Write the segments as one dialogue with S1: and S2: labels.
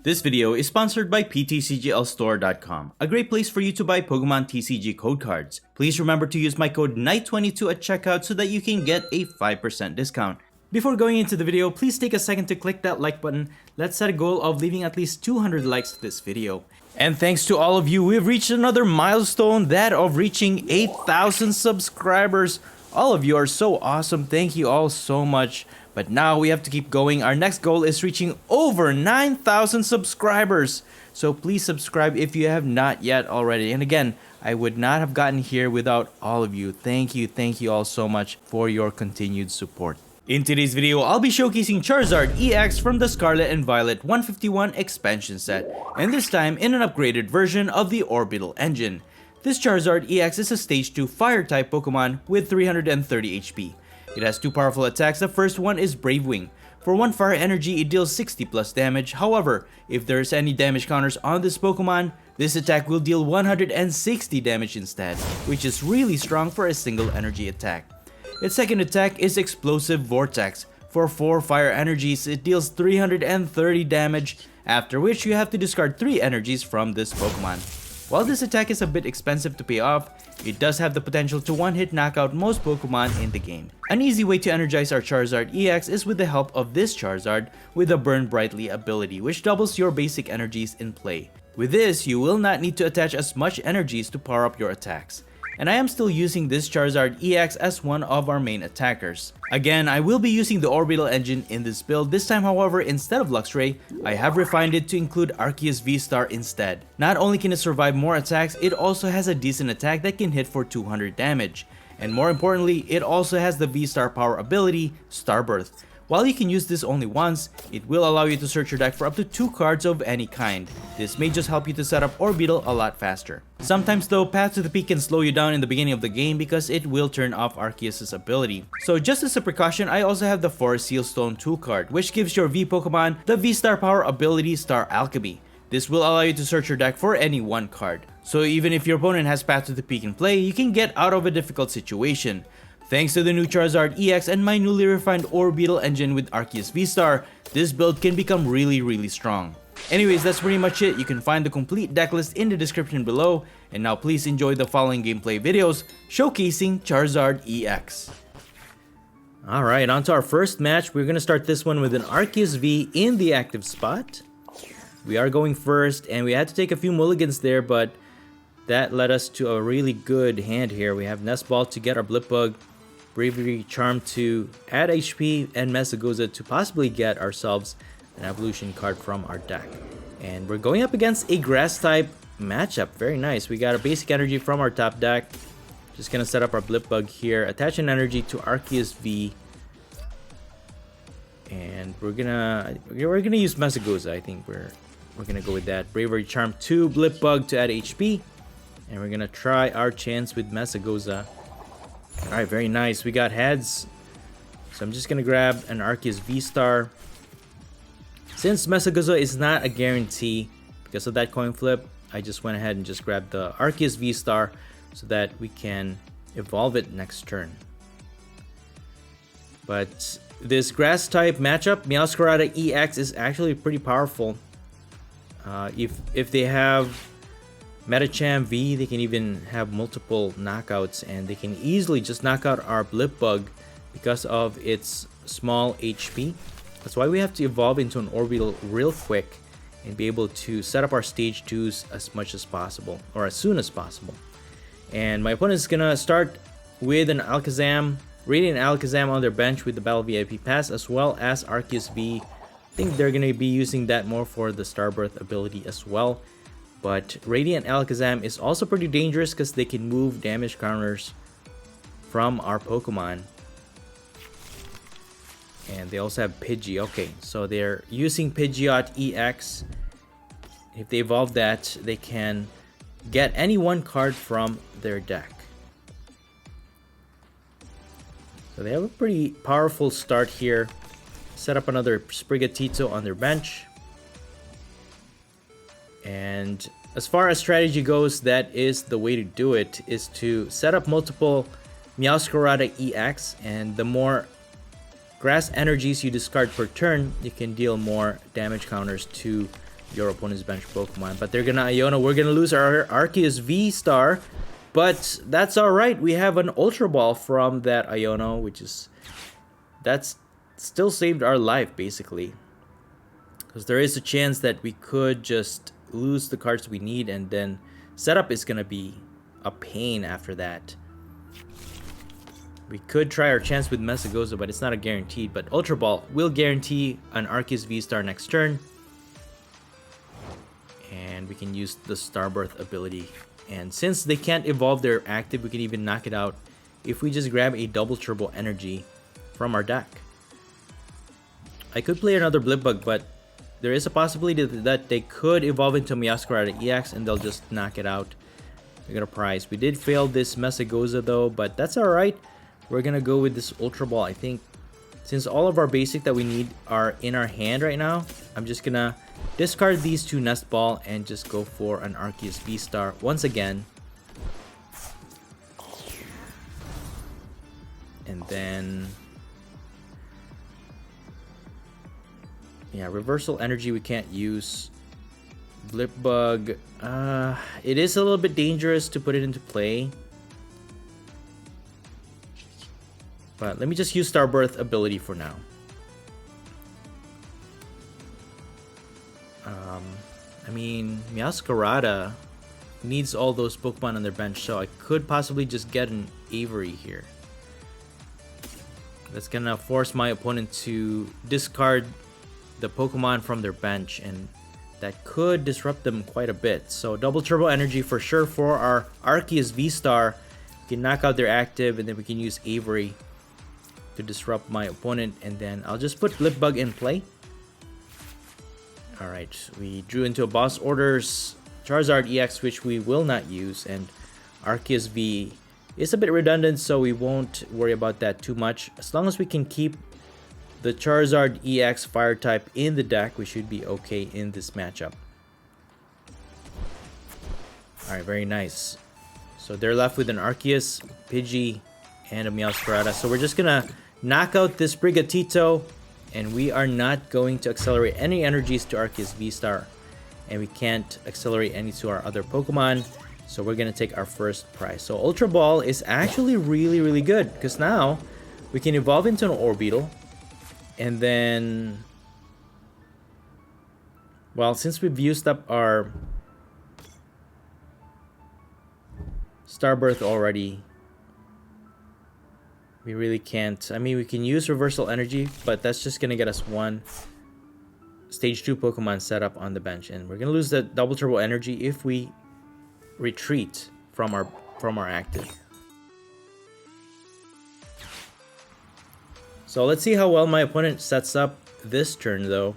S1: This video is sponsored by PTCGLstore.com, a great place for you to buy Pokemon TCG code cards. Please remember to use my code NIGHT22 at checkout so that you can get a 5% discount. Before going into the video, please take a second to click that like button. Let's set a goal of leaving at least 200 likes to this video. And thanks to all of you, we've reached another milestone, that of reaching 8,000 subscribers. All of you are so awesome, thank you all so much. But now we have to keep going. Our next goal is reaching over 9,000 subscribers. So please subscribe if you have not yet already. And again, I would not have gotten here without all of you. Thank you all so much for your continued support. In today's video, I'll be showcasing Charizard EX from the Scarlet and Violet 151 expansion set. And this time in an upgraded version of the Orbeetle engine. This Charizard EX is a stage 2 fire-type Pokemon with 330 HP. It has two powerful attacks. The first one is Brave Wing. For 1 fire energy, it deals 60 plus damage. However, if there's any damage counters on this Pokemon, this attack will deal 160 damage instead, which is really strong for a single energy attack. Its second attack is Explosive Vortex. For 4 fire energies, it deals 330 damage, after which you have to discard 3 energies from this Pokemon. While this attack is a bit expensive to pay off, it does have the potential to one-hit knock out most Pokemon in the game. An easy way to energize our Charizard EX is with the help of this Charizard with the Burn Brightly ability, which doubles your basic energies in play. With this, you will not need to attach as much energies to power up your attacks. And I am still using this Charizard EX as one of our main attackers. Again, I will be using the Orbeetle engine in this build. This time, however, instead of Luxray, I have refined it to include Arceus VSTAR instead. Not only can it survive more attacks, it also has a decent attack that can hit for 200 damage. And more importantly, it also has the VSTAR power ability, Starbirth. While you can use this only once, it will allow you to search your deck for up to 2 cards of any kind. This may just help you to set up Orbeetle a lot faster. Sometimes though, Path to the Peak can slow you down in the beginning of the game because it will turn off Arceus' ability. So just as a precaution, I also have the Forest Sealstone tool card, which gives your V Pokemon the V-Star power ability Star Alchemy. This will allow you to search your deck for any one card. So even if your opponent has Path to the Peak in play, you can get out of a difficult situation. Thanks to the new Charizard EX and my newly refined Orbeetle engine with Arceus VSTAR, this build can become really strong. Anyways, that's pretty much it. You can find the complete deck list in the description below. And now please enjoy the following gameplay videos showcasing Charizard EX. Alright, on to our first match. We're going to start this one with an Arceus V in the active spot. We are going first, and we had to take a few mulligans there, but that led us to a really good hand here. We have Nest Ball to get our Blipbug, Bravery Charm to add HP, and Mesagoza to possibly get ourselves an evolution card from our deck. And we're going up against a grass type matchup. Very nice. We got a basic energy from our top deck. Just gonna set up our Blipbug here, attach an energy to Arceus V, and we're gonna use Mesagoza. I think we're gonna go with that. Bravery Charm to Blipbug to add HP, and we're gonna try our chance with Mesagoza. Alright, very nice. We got heads. So I'm just gonna grab an Arceus VSTAR. Since Mesagoza is not a guarantee because of that coin flip, I just went ahead and just grabbed the Arceus VSTAR so that we can evolve it next turn. But this grass type matchup, Meowscarada EX, is actually pretty powerful. If they have Metacham V, they can even have multiple knockouts, and they can easily just knock out our Blipbug because of its small HP. That's why we have to evolve into an Orbeetle real quick and be able to set up our stage 2s as much as possible, or as soon as possible. And my opponent is gonna start with an Alakazam, Radiant Alakazam on their bench with the Battle VIP pass, as well as Arceus V. I think they're gonna be using that more for the Starbirth ability as well. But Radiant Alakazam is also pretty dangerous because they can move damage counters from our Pokemon. And they also have Pidgey. Okay, so they're using Pidgeot EX. If they evolve that, they can get any one card from their deck. So they have a pretty powerful start here. Set up another Sprigatito on their bench. And as far as strategy goes, that is the way to do it, is to set up multiple Meowscarada EX, and the more grass energies you discard per turn, you can deal more damage counters to
S2: your opponent's bench Pokemon. But they're gonna Iono. We're gonna lose our Arceus VSTAR. But that's alright. We have an Ultra Ball from that Iono, which is... That's still saved our life, basically. Because there is a chance that we could just lose the cards we need, and then setup is gonna be a pain after that. We could try our chance with Mesagoza, but it's not a guaranteed. But Ultra Ball will guarantee an Arceus VSTAR next turn. And we can use the Starbirth ability. And since they can't evolve their active, we can even knock it out if we just grab a double turbo energy from our deck. I could play another Blipbug, but there is a possibility that they could evolve into Meowscarada EX and they'll just knock it out. We got a prize. We did fail this Mesagoza though, but that's alright. We're gonna go with this Ultra Ball. I think since all of our basic that we need are in our hand right now, I'm just gonna discard these two Nest Ball and just go for an Arceus VSTAR once again. And then... yeah, Reversal Energy we can't use. Blipbug, it is a little bit dangerous to put it into play. But let me just use Starbirth ability for now. I mean, Meowscarada needs all those Pokemon on their bench, so I could possibly just get an Avery here. That's gonna force my opponent to discard the Pokemon from their bench, and that could disrupt them quite a bit. So double turbo energy for sure for our Arceus VSTAR. We can knock out their active, and then we can use Avery to disrupt my opponent, and then I'll just put Blipbug in play. Alright, we drew into a boss orders Charizard EX, which we will not use, and Arceus V is a bit redundant, so we won't worry about that too much. As long as we can keep the Charizard EX fire type in the deck, we should be okay in this matchup. Alright, very nice. So they're left with an Arceus, Pidgey, and a Meowscarada. So we're just gonna knock out this Brigatito, and we are not going to accelerate any energies to Arceus VSTAR. And we can't accelerate any to our other Pokemon. So we're gonna take our first prize. So Ultra Ball is actually really good, because now we can evolve into an Orbeetle. And then, well, since we've used up our Starbirth already, we really can't. I mean, we can use Reversal Energy, but that's just gonna get us one Stage 2 Pokemon setup on the bench, and we're gonna lose the double turbo energy if we retreat from our active. So let's see how well my opponent sets up this turn though.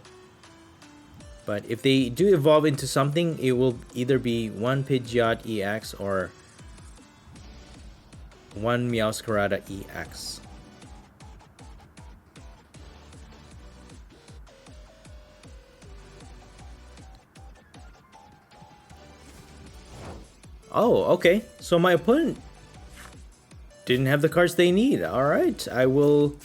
S2: But if they do evolve into something, it will either be one Pidgeot EX or one Meowscarada EX. Oh, okay. So my opponent didn't have the cards they need. Alright, I will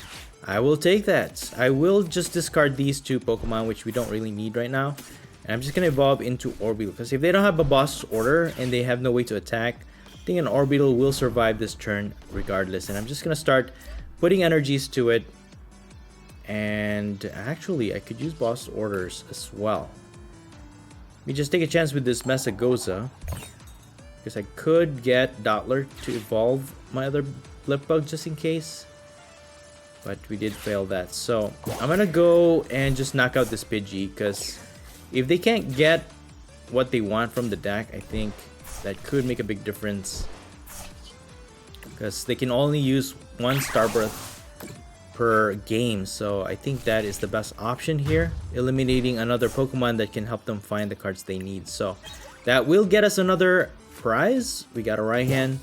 S2: take that. I will just discard these two Pokemon, which we don't really need right now. And I'm just going to evolve into Orbeetle, because if they don't have a boss order and they have no way to attack, I think an Orbeetle will survive this turn regardless. And I'm just going to start putting energies to it. And actually, I could use boss orders as well. Let me just take a chance with this Mesagoza, because I could get Dottler to evolve my other Blipbug just in case. But we did fail that. So I'm going to go and just knock out this Pidgey, because if they can't get what they want from the deck, I think that could make a big difference, because they can only use one Starbirth per game. So I think that is the best option here, eliminating another Pokemon that can help them find the cards they need. So that will get us another prize. We got a Raihan,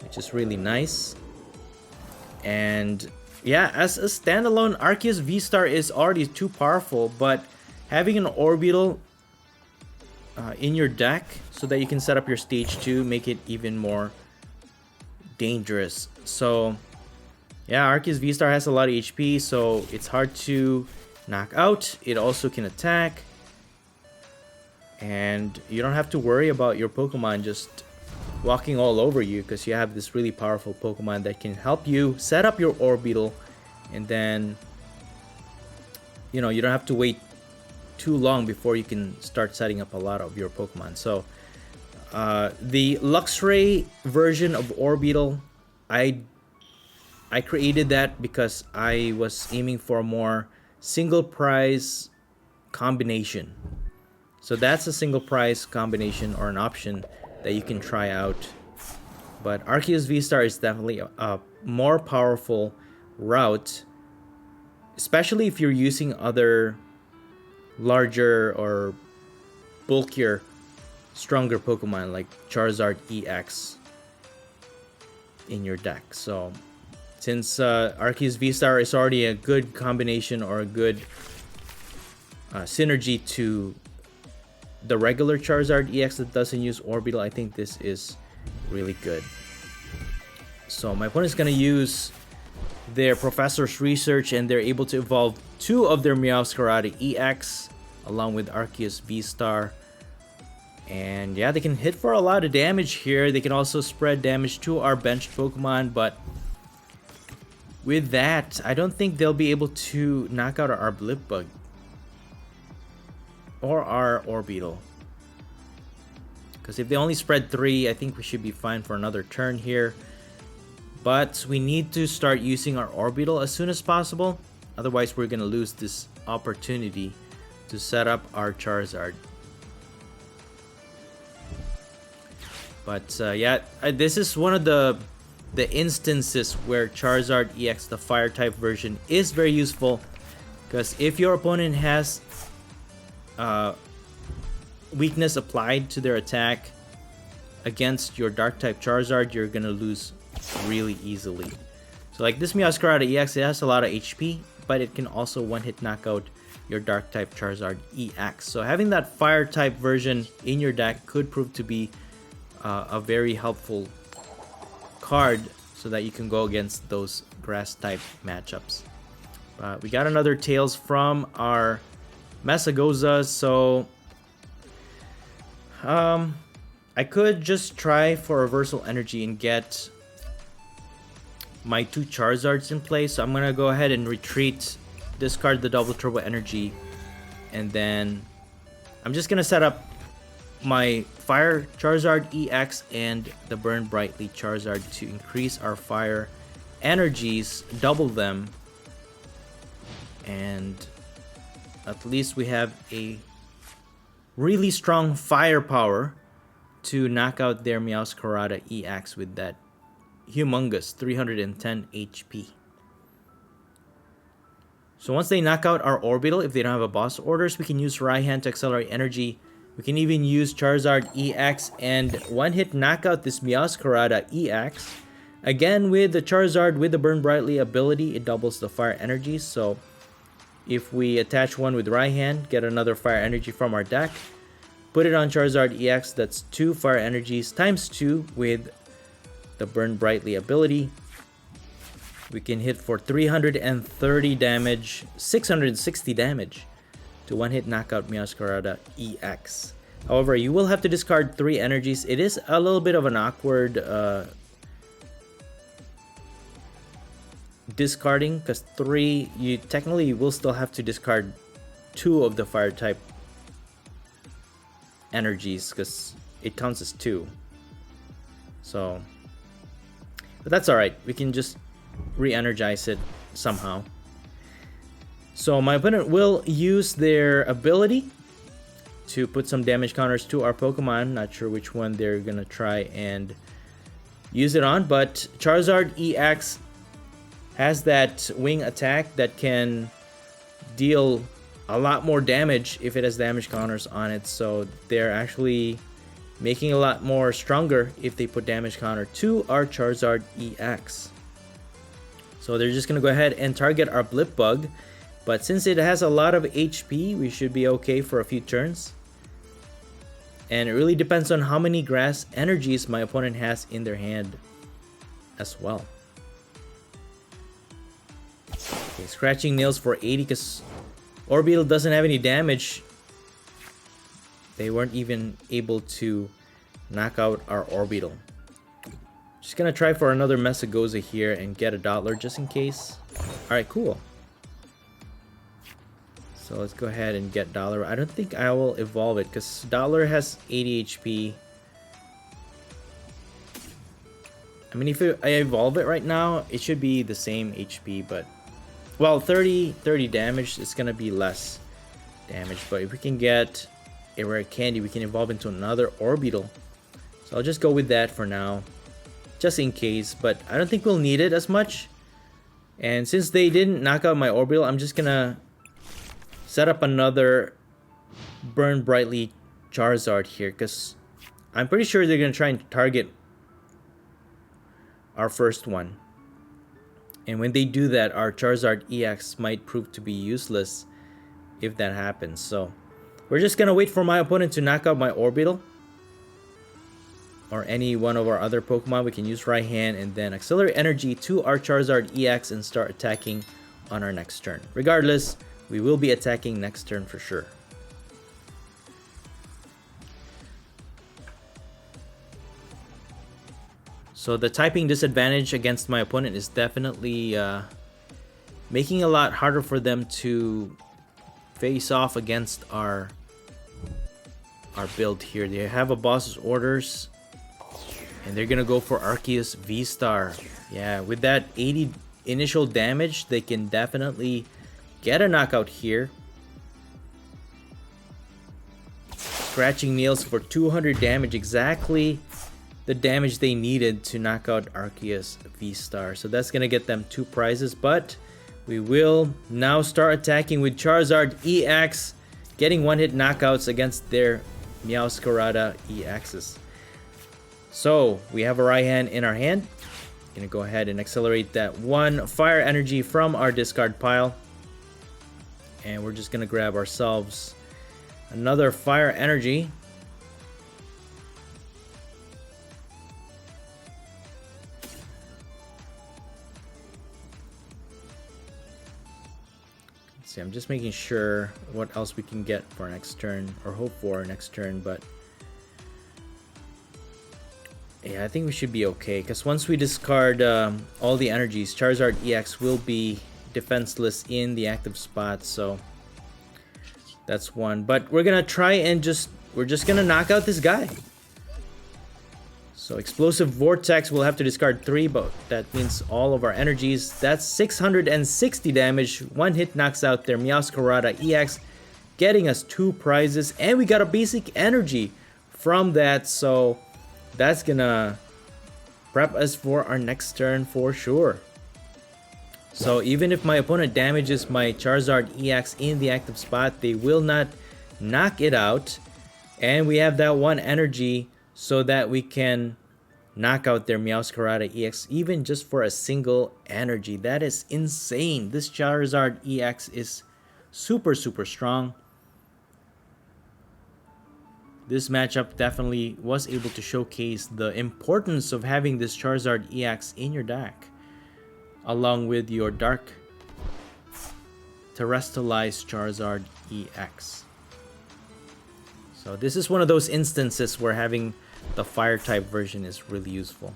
S2: which is really nice. And yeah, as a standalone, Arceus VSTAR is already too powerful, but having an Orbeetle in your deck so that you can set up your stage 2 make it even more dangerous. So yeah, Arceus VSTAR has a lot of HP, so it's hard to knock out. It also can attack. And you don't have to worry about your Pokemon just walking all over you, because you have this really powerful Pokemon that can help you set up your Orbeetle, and then you know, you don't have to wait too long before you can start setting up a lot of your Pokemon. So the Luxray version of Orbeetle, I created that because I was aiming for a more single prize combination. So that's a single prize combination or an option that you can try out. But Arceus VSTAR is definitely a more powerful route, especially if you're using other larger or bulkier, stronger Pokemon like Charizard EX in your deck. So since Arceus VSTAR is already a good combination or a good synergy to the regular Charizard EX that doesn't use Orbeetle, I think this is really good. So my opponent's gonna use their Professor's Research, and they're able to evolve 2 of their Meowscarada EX along with Arceus VSTAR. And yeah, they can hit for a lot of damage here. They can also spread damage to our benched Pokemon, but with that, I don't think they'll be able to knock out our Blipbug or our Orbeetle. Because if they only spread 3, I think we should be fine for another turn here. But we need to start using our Orbeetle as soon as possible. Otherwise, we're going to lose this opportunity to set up our Charizard. But yeah, this is one of the instances where Charizard EX, the fire type version, is very useful. Because if your opponent has weakness applied to their attack against your dark type Charizard, you're gonna lose really easily. So like this Meowscarada EX, it has a lot of HP, but it can also one-hit knock out your dark type Charizard EX. So having that fire type version in your deck could prove to be a very helpful card so that you can go against those grass type matchups. We got another Tails from our Mesagoza, so I could just try for Reversal Energy and get my 2 Charizards in play. So I'm gonna go ahead and retreat, discard the Double Turbo Energy, and then I'm just gonna set up my Fire Charizard EX and the Burn Brightly Charizard to increase our fire energies, double them, and at least we have a really strong firepower to knock out their Meowscarada EX with that humongous 310 HP. So once they knock out our Orbeetle, if they don't have a boss orders, we can use Raihan to accelerate energy. We can even use Charizard EX and one-hit knock out this Meowscarada EX. Again, with the Charizard with the Burn Brightly ability, it doubles the fire energy. So if we attach one with Raihan, get another fire energy from our deck, put it on Charizard EX, that's 2 fire energies times 2 with the Burn Brightly ability. We can hit for 330 damage, 660 damage to one-hit knockout Meowscarada EX. However, you will have to discard 3 energies. It is a little bit of an awkward discarding, because 3, you technically will still have to discard 2 of the fire type energies because it counts as 2. So, but that's alright. We can just re-energize it somehow. So my opponent will use their ability to put some damage counters to our Pokemon. Not sure which one they're gonna try and use it on, but Charizard EX has that wing attack that can deal a lot more damage if it has damage counters on it. So they're actually making a lot more stronger if they put damage counter to our Charizard EX. So they're just gonna go ahead and target our Blipbug, but since it has a lot of HP, we should be okay for a few turns. And it really depends on how many grass energies my opponent has in their hand as well. Okay, scratching nails for 80 because Orbeetle doesn't have any damage They weren't even able to knock out our Orbeetle. Just gonna try for another Meowscarada here and get a Dottler just in case. Alright, cool. So let's go ahead and get Dottler. I don't think I will evolve it because Dottler has 80 HP. I mean, if I evolve it right now, it should be the same HP, but... Well, 30 damage, it's gonna be less damage. But if we can get a rare candy, we can evolve into another Orbeetle. So I'll just go with that for now, just in case. But I don't think we'll need it as much. And since they didn't knock out my Orbeetle, I'm just gonna set up another Burn Brightly Charizard here, because I'm pretty sure they're gonna try and target our first one. And when they do that, our Charizard EX might prove to be useless if that happens. So we're just gonna wait for my opponent to knock out my Orbeetle or any one of our other Pokemon. We can use right hand and then accelerate energy to our Charizard EX and start attacking on our next turn. Regardless, we will be attacking next turn for sure. So the typing disadvantage against my opponent is definitely making it a lot harder for them to face off against our build here. They have a boss's orders and they're gonna go for Arceus VSTAR. Yeah, with that 80 initial damage, they can definitely get a knockout here. Scratching nails for 200 damage, exactly the damage they needed to knock out Arceus VSTAR. So that's gonna get them 2 prizes, but we will now start attacking with Charizard EX, getting one-hit knockouts against their Meowscarada EXs. So we have a Raihan in our hand. Gonna go ahead and accelerate that 1 fire energy from our discard pile. And we're just gonna grab ourselves another fire energy. See, I'm just making sure what else we can get for next turn, or hope for next turn, but yeah, I think we should be okay, because once we discard all the energies, Charizard EX will be defenseless in the active spot, so that's one. But we're gonna try and we're just gonna knock out this guy. So Explosive Vortex, we'll have to discard 3, but that means all of our energies. That's 660 damage. 1 hit knocks out their Meowscarada EX, getting us 2 prizes. And we got a basic energy from that, so that's gonna prep us for our next turn for sure. So even if my opponent damages my Charizard EX in the active spot, they will not knock it out. And we have that 1 energy so that we can knock out their Meowscarada EX even just for a single energy. That is insane. This Charizard EX is super strong. This matchup definitely was able to showcase the importance of having this Charizard EX in your deck, along with your Dark Terrestrialized Charizard EX. So this is one of those instances where having the fire type version is really useful.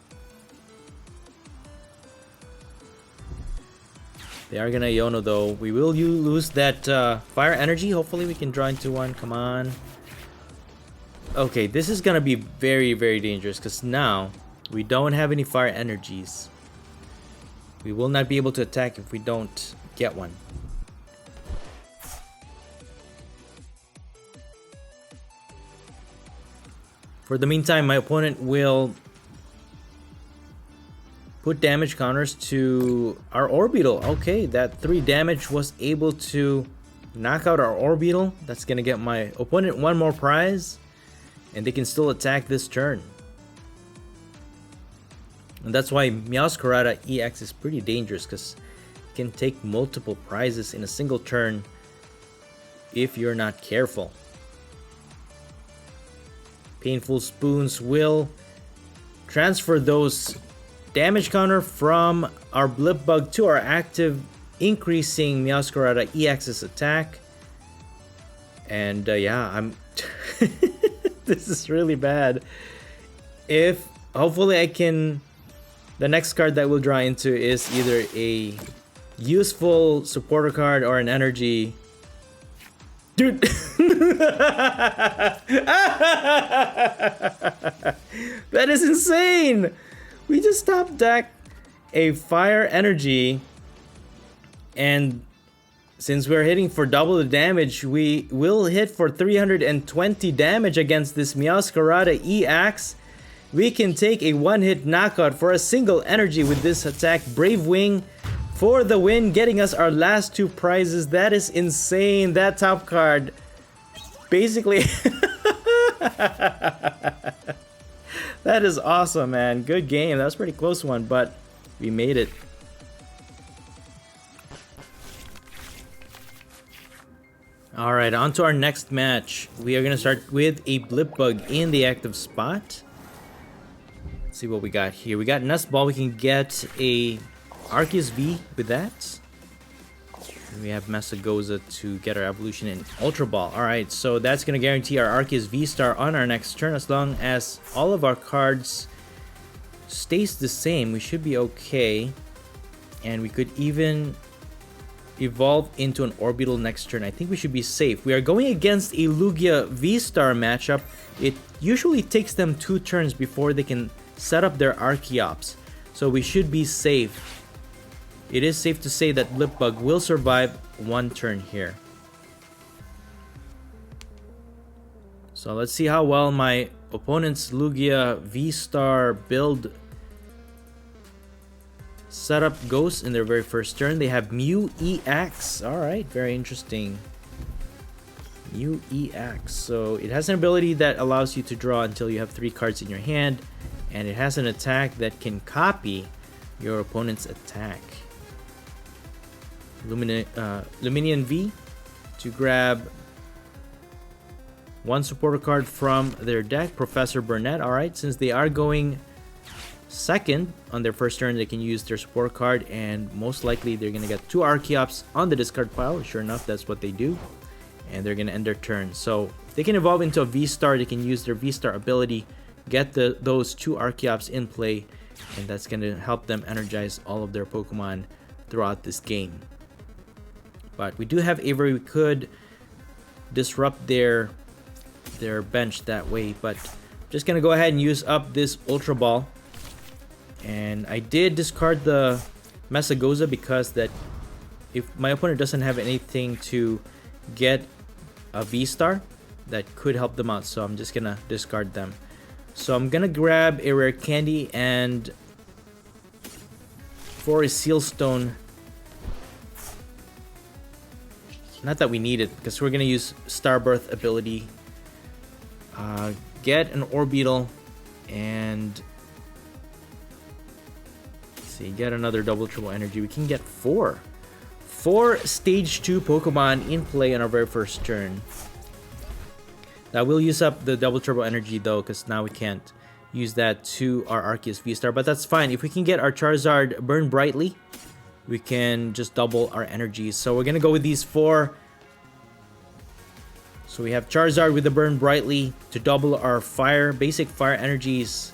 S2: They are gonna Iono though. We will lose that fire energy. Hopefully we can draw into one. Come on. Okay, this is gonna be very dangerous because now we don't have any fire energies. We will not be able to attack if we don't get one. For the meantime, my opponent will put damage counters to our Orbeetle. Okay, that 3 damage was able to knock out our Orbeetle. That's gonna get my opponent 1 more prize, and they can still attack this turn. And that's why Meowscarada EX is pretty dangerous, because it can take multiple prizes in a single turn if you're not careful. Painful Spoons will transfer those damage counter from our Blipbug to our active, increasing Meowscarada EX's attack. And yeah, This is really bad. If hopefully I can, the next card that we'll draw into is either a useful supporter card or an energy. Dude. That is insane. We just top deck a fire energy, and since we're hitting for double the damage, we will hit for 320 damage against this Meowscarada EX. We can take a one-hit knockout for a single energy with this attack. Brave Wing for the win, getting us our last two prizes. That is insane. That top card basically that is awesome, man. Good game. That was a pretty close one, but we made it. Alright, on to our next match. We are going to start with a Blipbug in the active spot. Let's see what we got here. We got Nest Ball. We can get a Arceus V with that. And we have Meowscarada to get our evolution in Ultra Ball. Alright, so that's going to guarantee our Arceus V-Star on our next turn. As long as all of our cards stays the same, we should be okay. And we could even evolve into an Orbeetle next turn. I think we should be safe. We are going against a Lugia V-Star matchup. It usually takes them 2 turns before they can set up their Archeops. So we should be safe. It is safe to say that Blipbug will survive 1 turn here. So let's see how well my opponent's Lugia V-Star build setup goes in their very first turn. They have Mew EX. Alright, very interesting. Mew EX. So it has an ability that allows you to draw until you have 3 cards in your hand. And it has an attack that can copy your opponent's attack. Luminion V to grab 1 supporter card from their deck. Professor Burnett. Alright, since they are going second on their first turn, they can use their support card, and most likely they're gonna get 2 Archeops on the discard pile. Sure enough, that's what they do, and they're gonna end their turn. So if they can evolve into a V-Star, they can use their V-Star ability, get those 2 Archeops in play, and that's gonna help them energize all of their Pokemon throughout this game. But we do have Avery. We could disrupt their bench that way, but I'm just gonna go ahead and use up this Ultra Ball. And I did discard the Meowscarada because that if my opponent doesn't have anything to get a V-Star, that could help them out. So I'm just gonna discard them. So I'm gonna grab a Rare Candy, and for a Seal Stone, not that we need it because we're gonna use Starbirth ability, get an Orbeetle, and see, get another double triple energy. We can get 4 stage 2 Pokemon in play on our very first turn. Now we'll use up the double triple energy though, because now we can't use that to our Arceus V-Star, but that's fine. If we can get our Charizard Burn Brightly, we can just double our energies. So we're gonna go with these 4. So we have Charizard with the Burn Brightly to double our basic fire energies.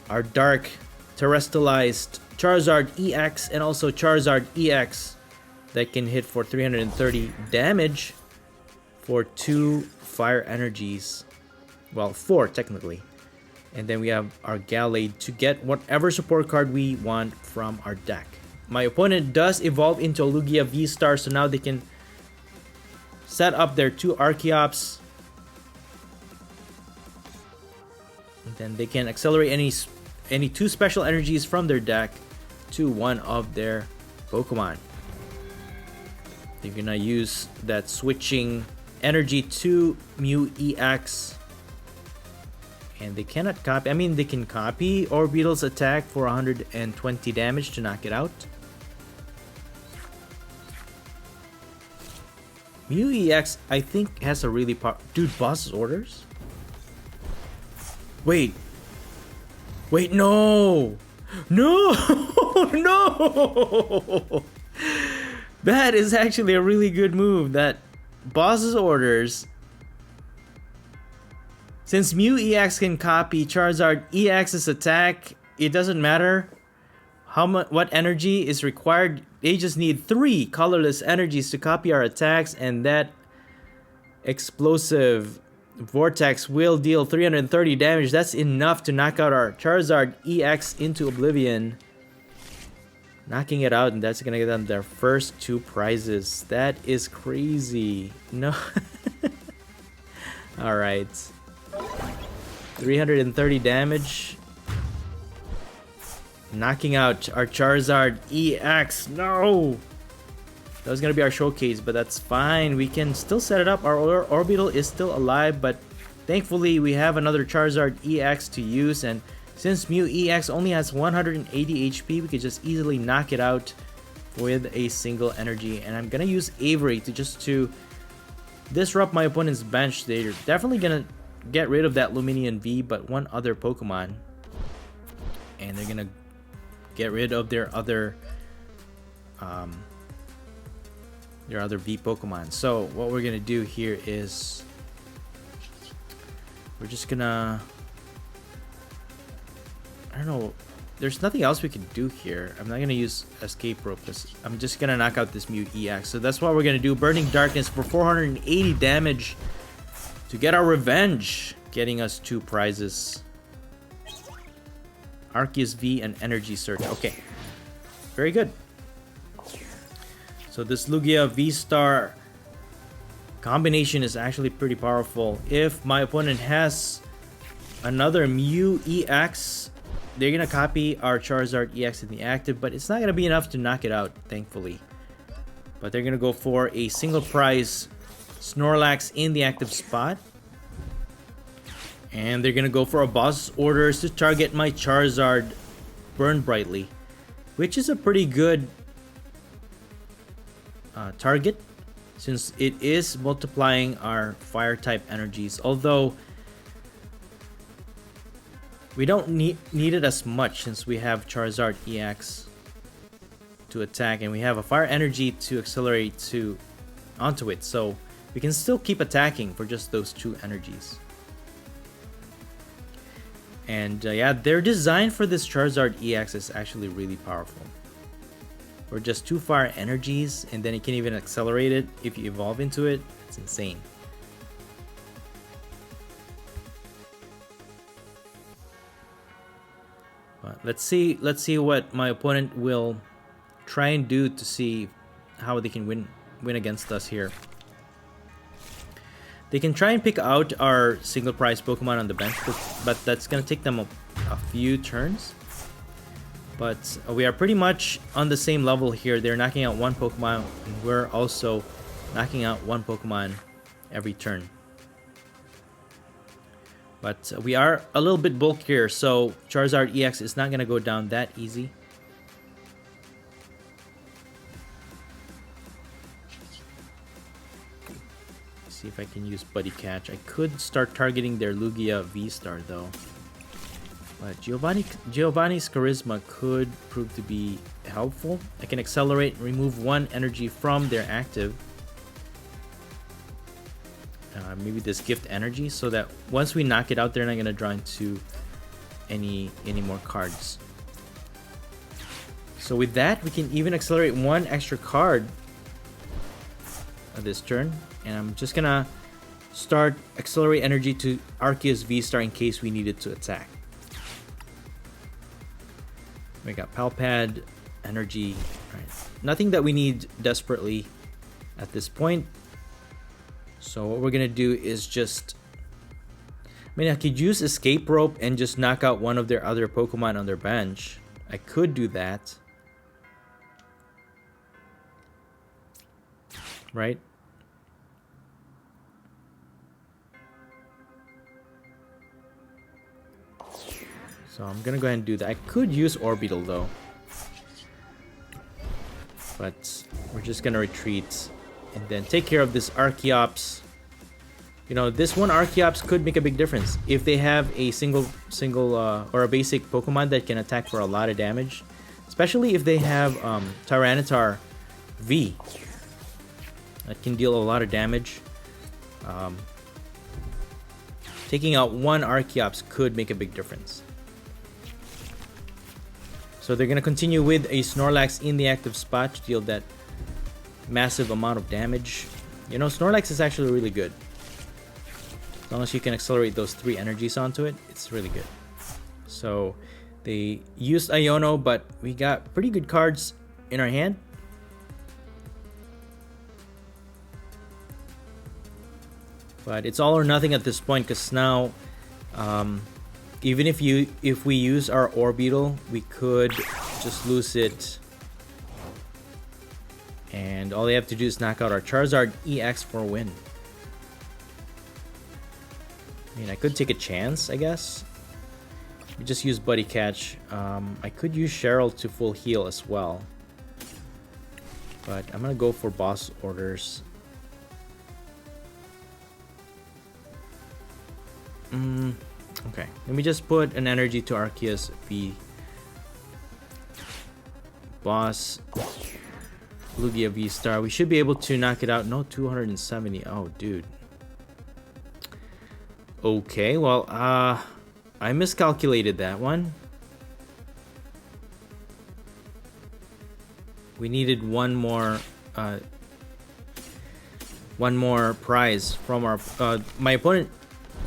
S2: Our Dark Terrestrialized Charizard EX, and also Charizard EX that can hit for 330 damage for 2 fire energies. Well, 4 technically. And then we have our Gallade to get whatever support card we want from our deck. My opponent does evolve into a Lugia V-Star, so now they can set up their 2 Archeops. And then they can accelerate any 2 special energies from their deck to one of their Pokemon. They're gonna use that switching energy to Mew EX. And they cannot copy. I mean, they can copy Orbeetle's attack for 120 damage to knock it out. Mew EX, I think, has a really dude, boss's orders? Wait, no! No! No! That is actually a really good move. That boss's orders Since Mew EX can copy Charizard EX's attack, it doesn't matter what energy is required. They just need 3 colorless energies to copy our attacks, and that explosive vortex will deal 330 damage. That's enough to knock out our Charizard EX into oblivion. Knocking it out, and that's gonna get them their first 2 prizes. That is crazy. No. Alright. 330 damage. Knocking out our Charizard EX. No! That was gonna be our showcase, but that's fine. We can still set it up. Our Orbeetle is still alive, but thankfully we have another Charizard EX to use, and since Mew EX only has 180 HP, we could just easily knock it out with a single energy. And I'm gonna use Avery to disrupt my opponent's bench. They're definitely gonna get rid of that Luminion V, but one other Pokemon, and they're gonna get rid of their other V Pokemon. So what we're gonna do here is we're just gonna, I don't know, there's nothing else we can do here. I'm not gonna use Escape Rope because I'm just gonna knock out this Mew EX. So that's what we're gonna do. Burning Darkness for 480 damage to get our revenge, getting us 2 prizes. Arceus V and Energy Surge. Okay, very good. So this Lugia VSTAR combination is actually pretty powerful. If my opponent has another Mew EX, they're gonna copy our Charizard EX in the active, but it's not gonna be enough to knock it out, thankfully. But they're gonna go for a single prize Snorlax in the active spot. And they're gonna go for a boss orders to target my Charizard Burn Brightly, which is a pretty good target since it is multiplying our fire type energies, although we don't need it as much since we have Charizard EX to attack and we have a fire energy to accelerate onto it, so we can still keep attacking for just those 2 energies. And yeah, their design for this Charizard EX is actually really powerful. Or just 2 fire energies, and then you can even accelerate it if you evolve into it. It's insane. But let's see what my opponent will try and do to see how they can win against us here. They can try and pick out our single prize Pokemon on the bench, but that's gonna take them a few turns. But we are pretty much on the same level here. They're knocking out 1 Pokemon, and we're also knocking out 1 Pokemon every turn. But we are a little bit bulkier, so Charizard EX is not going to go down that easy. Let's see if I can use Buddy Catch. I could start targeting their Lugia VSTAR though. But Giovanni's Charisma could prove to be helpful. I can accelerate and remove 1 energy from their active. Maybe this Gift Energy, so that once we knock it out, they're not going to draw into any more cards. So with that, we can even accelerate 1 extra card this turn. And I'm just going to start Accelerate Energy to Arceus VSTAR in case we need it to attack. We got Palpad, Energy, right. Nothing that we need desperately at this point. So what we're gonna do is just, I could use Escape Rope and just knock out 1 of their other Pokemon on their bench. I could do that. Right? So I'm gonna go ahead and do that. I could use Orbeetle though, but we're just gonna retreat and then take care of this Archeops. You know, this one Archeops could make a big difference if they have a single or a basic Pokemon that can attack for a lot of damage, especially if they have Tyranitar V that can deal a lot of damage. Taking out one Archeops could make a big difference. So they're gonna continue with a Snorlax in the active spot to deal that massive amount of damage. You know, Snorlax is actually really good. As long as you can accelerate those 3 energies onto it, it's really good. So they used Iono, but we got pretty good cards in our hand. But it's all or nothing at this point, because now even if we use our Orbeetle, we could just lose it. And all they have to do is knock out our Charizard EX for a win. I mean, I could take a chance, I guess. We just use Buddy Catch. I could use Cheryl to full heal as well. But I'm gonna go for boss orders. Okay, let me just put an energy to Arceus V. Boss. Lugia VSTAR. We should be able to knock it out. No, 270. Oh, dude. Okay, well, I miscalculated that one. We needed one more prize from our... my opponent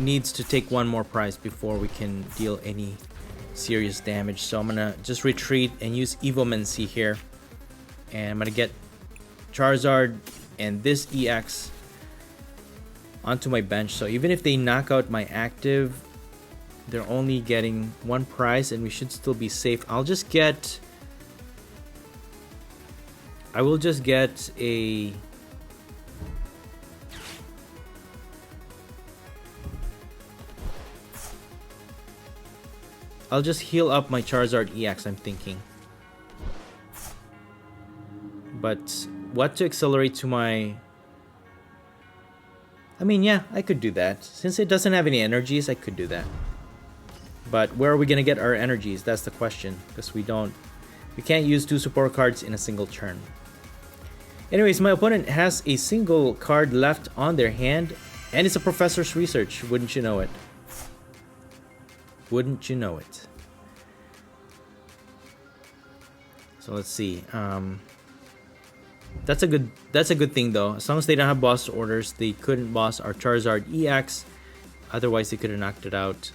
S2: needs to take one more prize before we can deal any serious damage. So I'm gonna just retreat and use Evomancy here. And I'm gonna get Charizard and this EX onto my bench. So even if they knock out my active, they're only getting one prize and we should still be safe. I will just get a... I'll just heal up my Charizard EX, I'm thinking. But what to accelerate to my... I mean, yeah, I could do that. Since it doesn't have any energies, I could do that. But where are we gonna get our energies? That's the question. Because we can't use 2 support cards in a single turn. Anyways, my opponent has a single card left on their hand, and it's a Professor's Research. Wouldn't you know it? Wouldn't you know it? So let's see. That's a good thing though. As long as they don't have boss orders, they couldn't boss our Charizard EX. Otherwise, they could have knocked it out.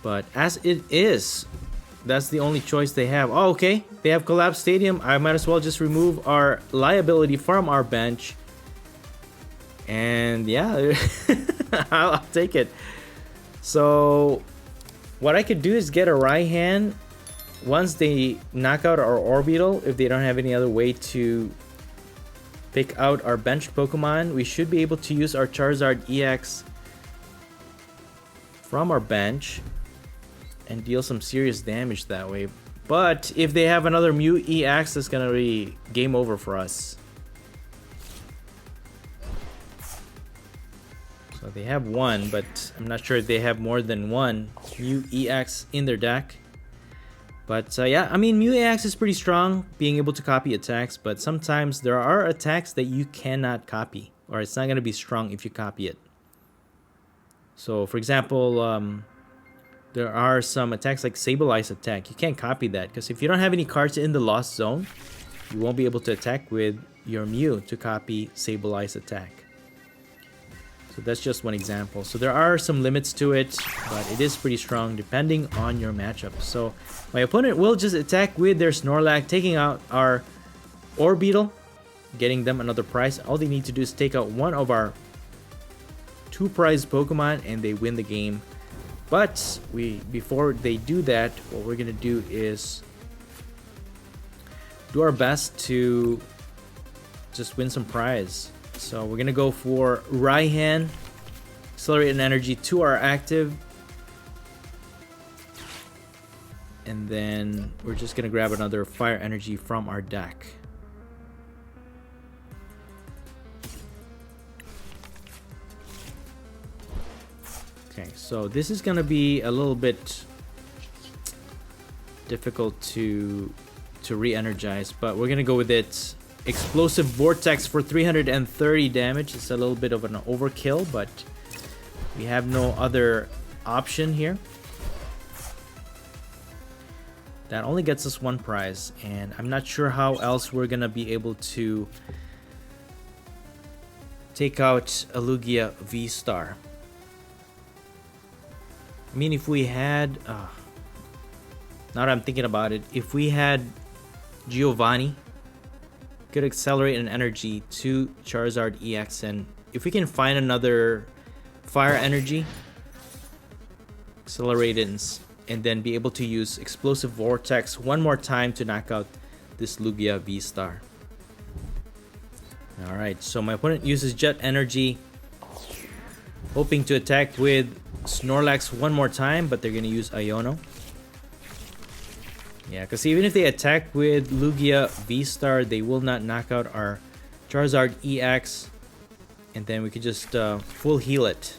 S2: But as it is, that's the only choice they have. Oh, okay. They have Collapse Stadium. I might as well just remove our liability from our bench. And yeah, I'll take it. So what I could do is get a Raihan once they knock out our Orbeetle. If they don't have any other way to pick out our bench Pokemon, we should be able to use our Charizard EX from our bench and deal some serious damage that way. But if they have another Mew EX, that's gonna be game over for us. So they have one, but I'm not sure if they have more than one Mew EX in their deck. But yeah, I mean, Mew EX is pretty strong, being able to copy attacks, but sometimes there are attacks that you cannot copy, or it's not going to be strong if you copy it. So for example, there are some attacks like Sableye attack. You can't copy that, because if you don't have any cards in the Lost Zone, you won't be able to attack with your Mew to copy Sableye attack. So that's just one example. So there are some limits to it, but it is pretty strong depending on your matchup. So my opponent will just attack with their Snorlax, taking out our Orbeetle, getting them another prize. All they need to do is take out one of our 2 prize Pokemon and they win the game. But before they do that, what we're gonna do is do our best to just win some prize. So we're gonna go for Raihan, accelerate an energy to our active, and then we're just gonna grab another fire energy from our deck. Okay, so this is gonna be a little bit difficult to re-energize, but we're gonna go with it. Explosive Vortex for 330 damage. It's a little bit of an overkill, but We have no other option here. That only gets us one prize, and I'm not sure how else we're gonna be able to take out a Lugia VSTAR. I mean, if we had... now that I'm thinking about it, if we had Giovanni, could accelerate an energy to Charizard EX, and if we can find another fire energy, accelerate it, and then be able to use Explosive Vortex one more time to knock out this Lugia VSTAR. Alright, so my opponent uses Jet Energy, hoping to attack with Snorlax one more time, but they're going to use Iono. Yeah, because even if they attack with Lugia VSTAR, they will not knock out our Charizard EX, and then we could just full heal it.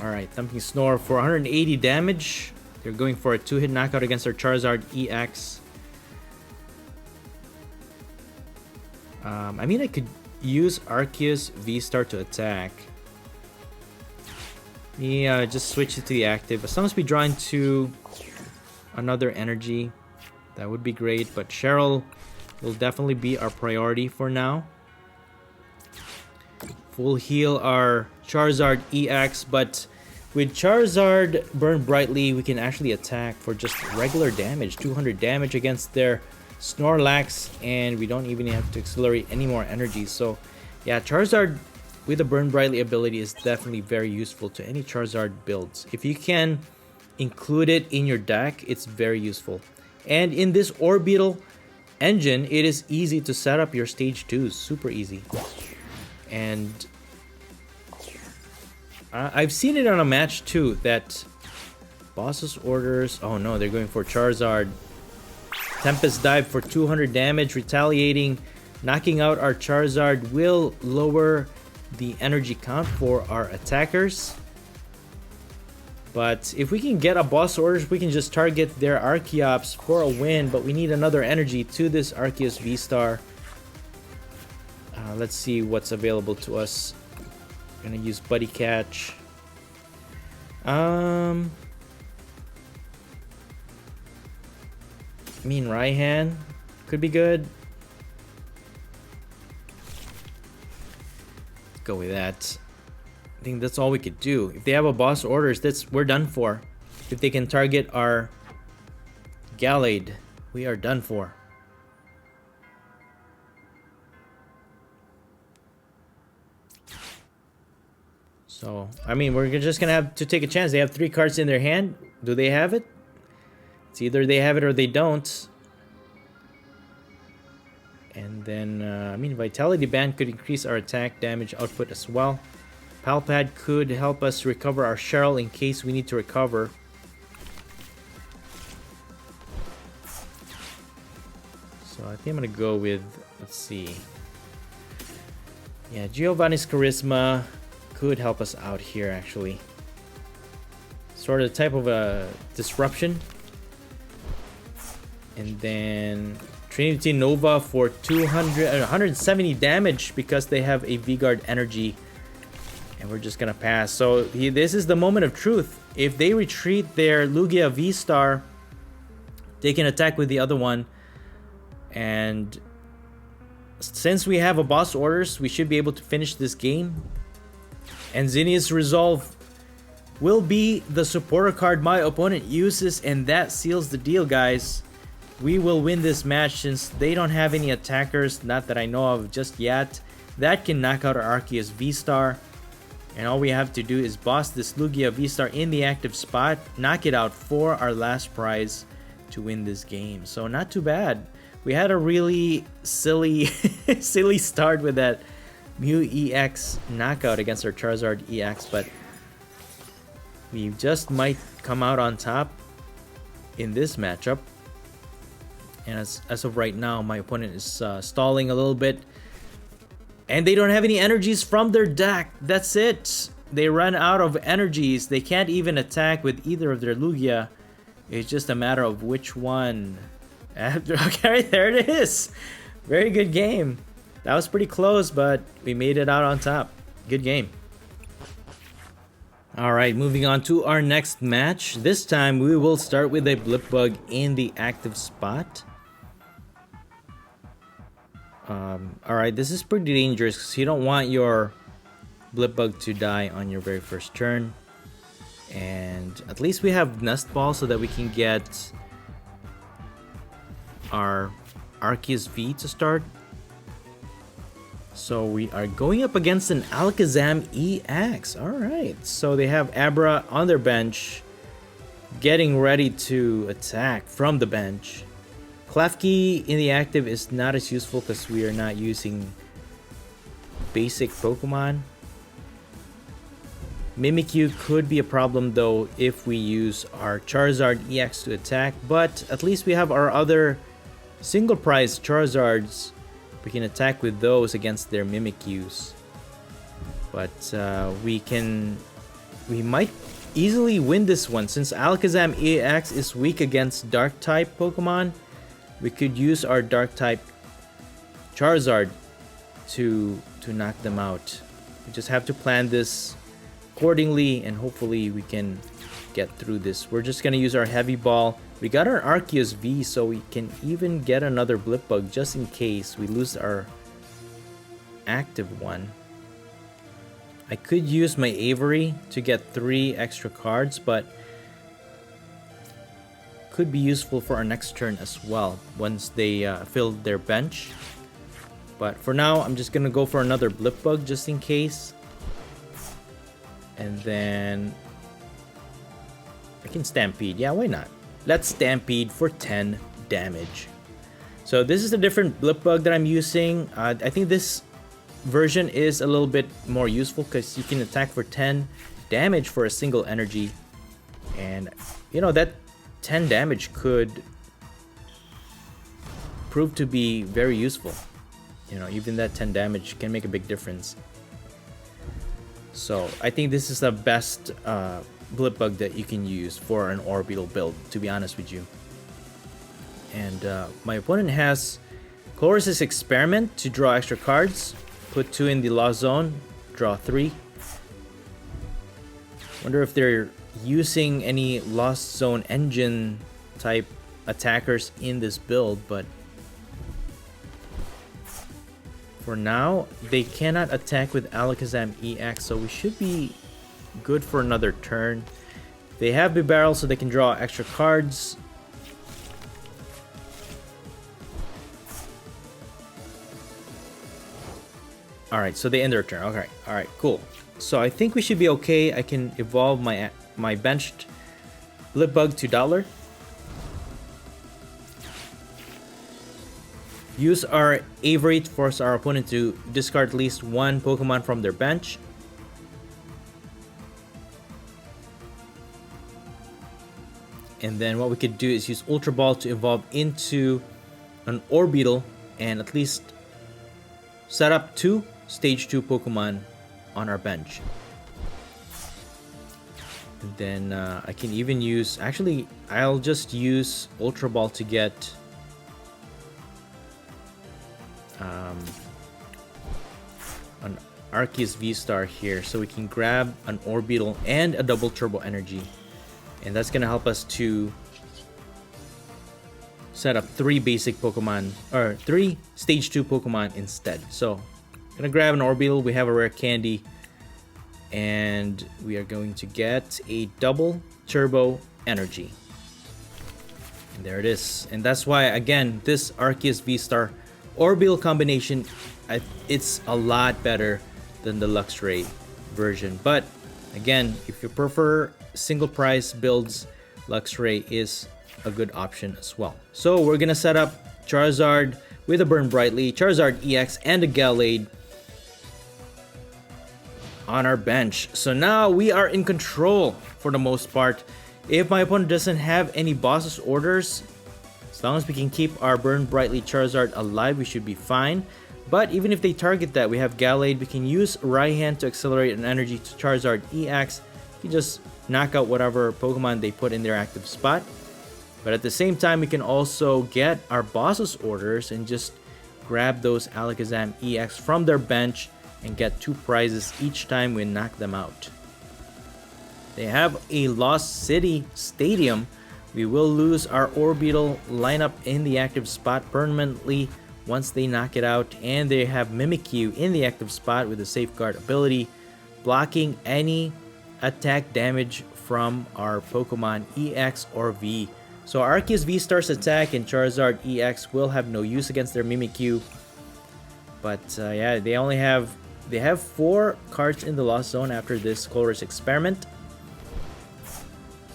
S2: Alright, Thumping Snore for 180 damage. They're going for a 2-hit knockout against our Charizard EX. I mean, I could use Arceus VSTAR to attack. Yeah, just switch it to the active. As long as we draw into another energy, that would be great. But Cheryl will definitely be our priority for now. Full heal our Charizard EX, but with Charizard Burn Brightly, we can actually attack for just regular damage, 200 damage against their Snorlax, and we don't even have to accelerate any more energy. So yeah, Charizard with the Burn Brightly ability is definitely very useful to any Charizard builds. If you can include it in your deck, it's very useful. And in this Orbeetle engine, it is easy to set up your stage 2s, super easy. And I've seen it on a match too, that boss's orders... Oh no, they're going for Charizard. Tempest Dive for 200 damage, retaliating, knocking out our Charizard will lower the energy count for our attackers. But if we can get a boss orders, we can just target their Archeops for a win, but we need another energy to this Arceus VSTAR. Let's see what's available to us. Gonna use Buddy Catch. I mean, Raihan could be good. Let's go with that. I think that's all we could do. If they have a boss orders, we're done for. If they can target our Gallade, we are done for. So, I mean, we're just gonna have to take a chance. They have 3 cards in their hand. Do they have it? It's either they have it or they don't. And then, I mean, Vitality Band could increase our attack damage output as well. Palpad could help us recover our Cheryl in case we need to recover. So I think I'm gonna go with, let's see. Yeah, Giovanni's Charisma could help us out here actually. Sort of type of a disruption. And then Trinity Nova for 170 damage because they have a V-Guard energy. And we're just gonna pass. So this is the moment of truth. If they retreat their Lugia VSTAR, they can attack with the other one. And since we have a boss orders, we should be able to finish this game. And Zinnia's Resolve will be the supporter card my opponent uses, and that seals the deal, guys. We will win this match since they don't have any attackers, not that I know of just yet, that can knock out our Arceus VSTAR. And all we have to do is boss this Lugia VSTAR in the active spot, knock it out for our last prize to win this game. So not too bad. We had a really silly silly start with that Mew EX knockout against our Charizard EX, but we just might come out on top in this matchup. And as of right now, my opponent is stalling a little bit. And they don't have any energies from their deck. That's it. They run out of energies. They can't even attack with either of their Lugia. It's just a matter of which one. Okay, there it is. Very good game. That was pretty close, but we made it out on top. Good game. Alright, moving on to our next match. This time we will start with a blip bug in the active spot. Alright, this is pretty dangerous because you don't want your blip bug to die on your very first turn. And at least we have Nest Ball so that we can get our Arceus V to start. So we are going up against an Alakazam EX. Alright, so they have Abra on their bench, getting ready to attack from the bench. Klefki in the active is not as useful because we are not using basic Pokemon. Mimikyu could be a problem though if we use our Charizard EX to attack, but at least we have our other single prize Charizards. We can attack with those against their Mimikyus. But we might easily win this one since Alakazam EX is weak against Dark type Pokemon. We could use our Dark type Charizard to knock them out. We just have to plan this accordingly and hopefully we can get through this. We're just gonna use our Heavy Ball. We got our Arceus V, so we can even get another blip bug just in case we lose our active one. I could use my Avery to get 3 extra cards, but could be useful for our next turn as well once they fill their bench. But for now, I'm just gonna go for another blip bug just in case. And then I can Stampede. Yeah, why not? Let's Stampede for 10 damage. So this is a different blip bug that I'm using. I think this version is a little bit more useful because you can attack for 10 damage for a single energy. And you know, that 10 damage could prove to be very useful. You know, even that 10 damage can make a big difference. So I think this is the best blip bug that you can use for an Orbeetle build, to be honest with you. And my opponent has Chloris' Experiment to draw extra cards, put 2 in the Lost Zone, draw 3. Wonder if they're using any Lost Zone engine type attackers in this build, but for now they cannot attack with Alakazam EX, so we should be good for another turn. They have the barrel so they can draw extra cards. Alright, so they end their turn. Okay, alright, cool. So I think we should be okay. I can evolve my benched blip bug to Dollar. Use our Avery to force our opponent to discard at least 1 Pokemon from their bench. And then what we could do is use Ultra Ball to evolve into an Orbeetle and at least set up 2 Stage 2 Pokemon on our bench. And then I can even use... Actually, I'll just use Ultra Ball to get... an Arceus VSTAR here, so we can grab an Orbeetle and a double Turbo Energy. And that's gonna help us to set up 3 basic Pokemon, or 3 Stage 2 Pokemon instead. So, gonna grab an Orbeetle, we have a rare candy, and we are going to get a double Turbo Energy. And there it is. And that's why, again, this Arceus VSTAR Orbeetle combination, it's a lot better than the Luxray version. But again, if you prefer single price builds, Luxray is a good option as well. So we're gonna set up Charizard with a Burn Brightly, Charizard EX, and a Gallade on our bench. So now we are in control for the most part. If my opponent doesn't have any boss's orders, as long as we can keep our Burn Brightly Charizard alive, we should be fine. But even if they target that, we have Gallade. We can use Raihan to accelerate an energy to Charizard EX. You can just knock out whatever Pokemon they put in their active spot. But at the same time, we can also get our boss's orders and just grab those Alakazam EX from their bench and get 2 prizes each time we knock them out. They have a Lost City Stadium. We will lose our Orbeetle lineup in the active spot permanently once they knock it out, and they have Mimikyu in the active spot with a Safeguard ability, blocking any attack damage from our Pokemon EX or V. So Arceus VSTAR's attack and Charizard EX will have no use against their Mimikyu. But yeah, they have 4 cards in the Lost Zone after this Colress experiment.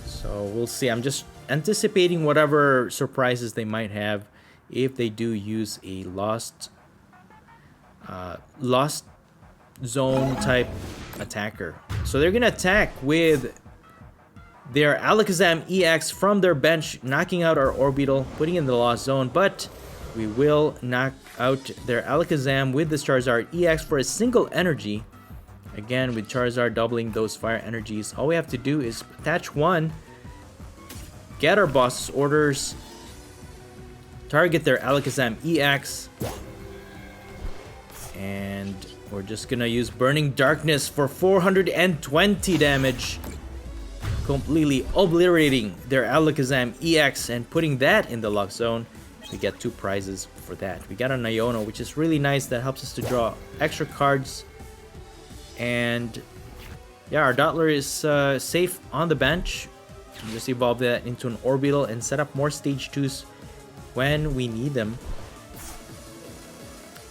S2: So we'll see. I'm just anticipating whatever surprises they might have if they do use a Lost Zone type attacker. So they're gonna attack with their Alakazam EX from their bench, knocking out our Orbeetle, putting in the Lost Zone, but we will knock out their Alakazam with this Charizard EX for a single energy. Again, with Charizard doubling those fire energies, all we have to do is attach 1, get our boss's orders, target their Alakazam EX, and we're just gonna use Burning Darkness for 420 damage, completely obliterating their Alakazam EX and putting that in the lock zone. We get 2 prizes for that. We got a Nyono, which is really nice. That helps us to draw extra cards. And yeah, our Dottler is safe on the bench. We just evolve that into an Orbeetle and set up more stage 2s when we need them.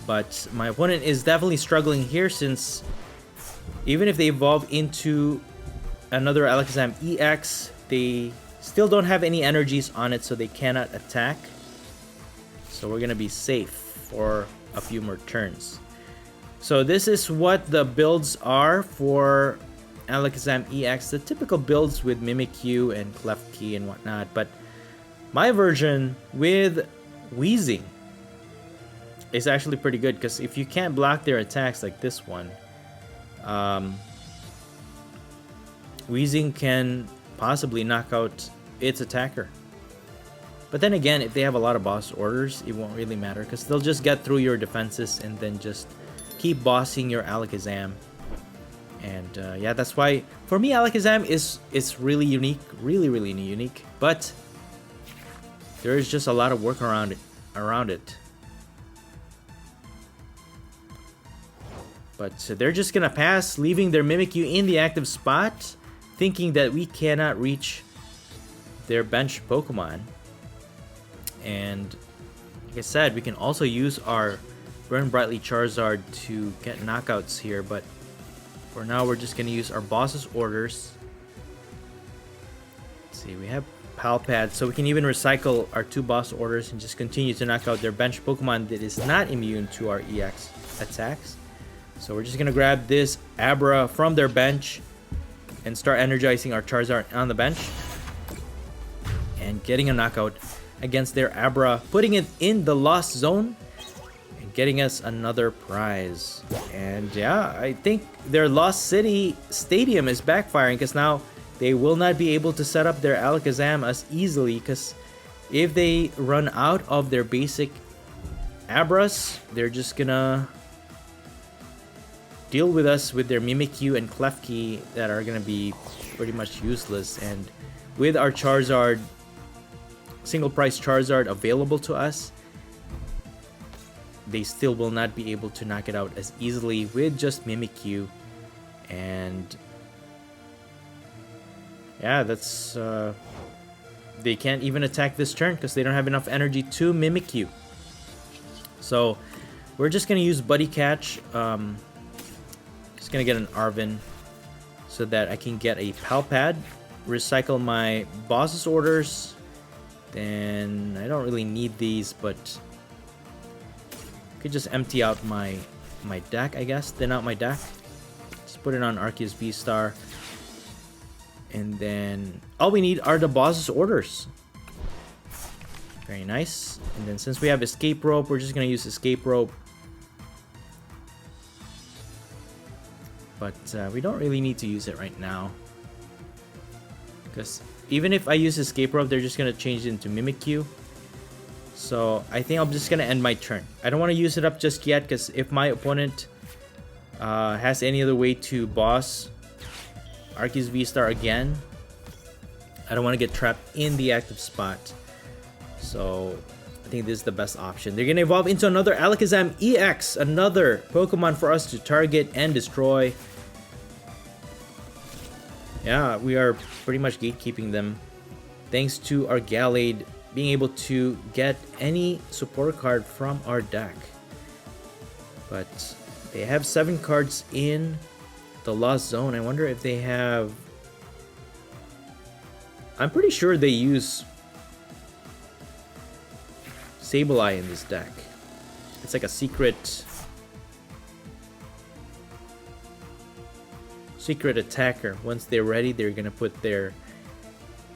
S2: But my opponent is definitely struggling here, since even if they evolve into another Alakazam EX, they still don't have any energies on it, so they cannot attack. So we're gonna be safe for a few more turns. So this is what the builds are for Alakazam EX, the typical builds with Mimikyu and Klefki and whatnot. But my version with Weezing is actually pretty good, because if you can't block their attacks like this one, Weezing can possibly knock out its attacker. But then again, if they have a lot of boss orders, it won't really matter, because they'll just get through your defenses and then just keep bossing your Alakazam. And yeah, that's why for me Alakazam is really unique, really unique. But there is just a lot of work around it. But they're just gonna pass, leaving their Mimikyu in the active spot, thinking that we cannot reach their bench Pokemon. And like I said, we can also use our Burn Brightly Charizard to get knockouts here, but for now we're just gonna use our boss's orders. Let's see, we have Palpad, so we can even recycle our 2 boss orders and just continue to knock out their bench Pokemon that is not immune to our EX attacks. So we're just gonna grab this Abra from their bench and start energizing our Charizard on the bench and getting a knockout against their Abra, putting it in the Lost Zone and getting us another prize. And yeah, I think their Lost City Stadium is backfiring, because now they will not be able to set up their Alakazam as easily, because if they run out of their basic Abras, they're just gonna deal with us with their Mimikyu and Klefki that are gonna be pretty much useless. And with our Charizard, single price Charizard available to us, they still will not be able to knock it out as easily with just Mimikyu. And yeah, that's they can't even attack this turn because they don't have enough energy to Mimikyu. So we're just gonna use Buddy Catch. Just gonna get an Arven so that I can get a Palpad, recycle my boss's orders. Then I don't really need these, but I could just empty out my deck, I guess. Thin out my deck. Just put it on Arceus VSTAR. And then all we need are the boss's orders. Very nice. And then since we have Escape Rope, we're just gonna use Escape Rope. But we don't really need to use it right now, because even if I use Escape Rope, they're just gonna change it into Mimikyu. So I think I'm just gonna end my turn. I don't want to use it up just yet, because if my opponent has any other way to boss Arceus VSTAR again, I don't want to get trapped in the active spot. So I think this is the best option. They're gonna evolve into another Alakazam EX, another Pokemon for us to target and destroy. Yeah, we are pretty much gatekeeping them, thanks to our Gallade being able to get any support card from our deck. But they have 7 cards in the Lost Zone. I wonder if they have... I'm pretty sure they use Sableye in this deck. It's like a secret attacker. Once they're ready, they're gonna put their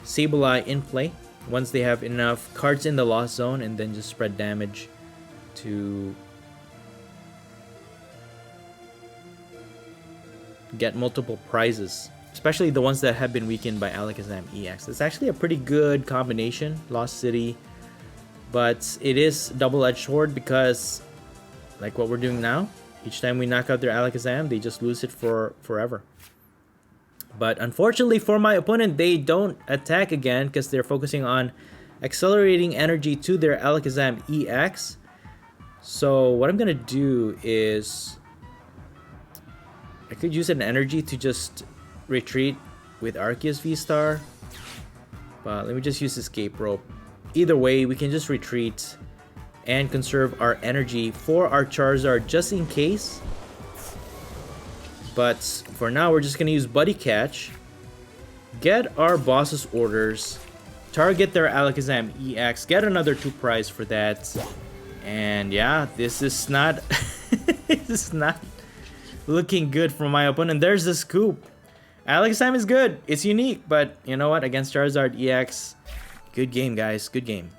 S2: Sableye in play once they have enough cards in the Lost Zone, and then just spread damage to get multiple prizes, especially the ones that have been weakened by Alakazam EX. It's actually a pretty good combination, Lost City, but it is double-edged sword, because like what we're doing now, each time we knock out their Alakazam, they just lose it for forever. But unfortunately for my opponent, they don't attack again because they're focusing on accelerating energy to their Alakazam EX. So what I'm gonna do is I could use an energy to just retreat with Arceus VSTAR, but let me just use Escape Rope. Either way, we can just retreat and conserve our energy for our Charizard just in case. But for now, we're just gonna use Buddy Catch, get our boss's orders, target their Alakazam EX, get another 2 prize for that. And yeah, this is not this is not looking good for my opponent. There's the scoop. Alakazam is good, it's unique, but you know what, against Charizard EX, good game, guys, good game.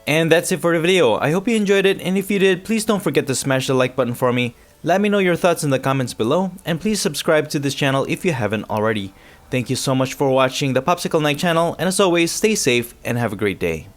S1: And that's it for the video. I hope you enjoyed it, and if you did, please don't forget to smash the like button for me. Let me know your thoughts in the comments below, and please subscribe to this channel if you haven't already. Thank you so much for watching the Popsicleknight channel, and as always, stay safe and have a great day.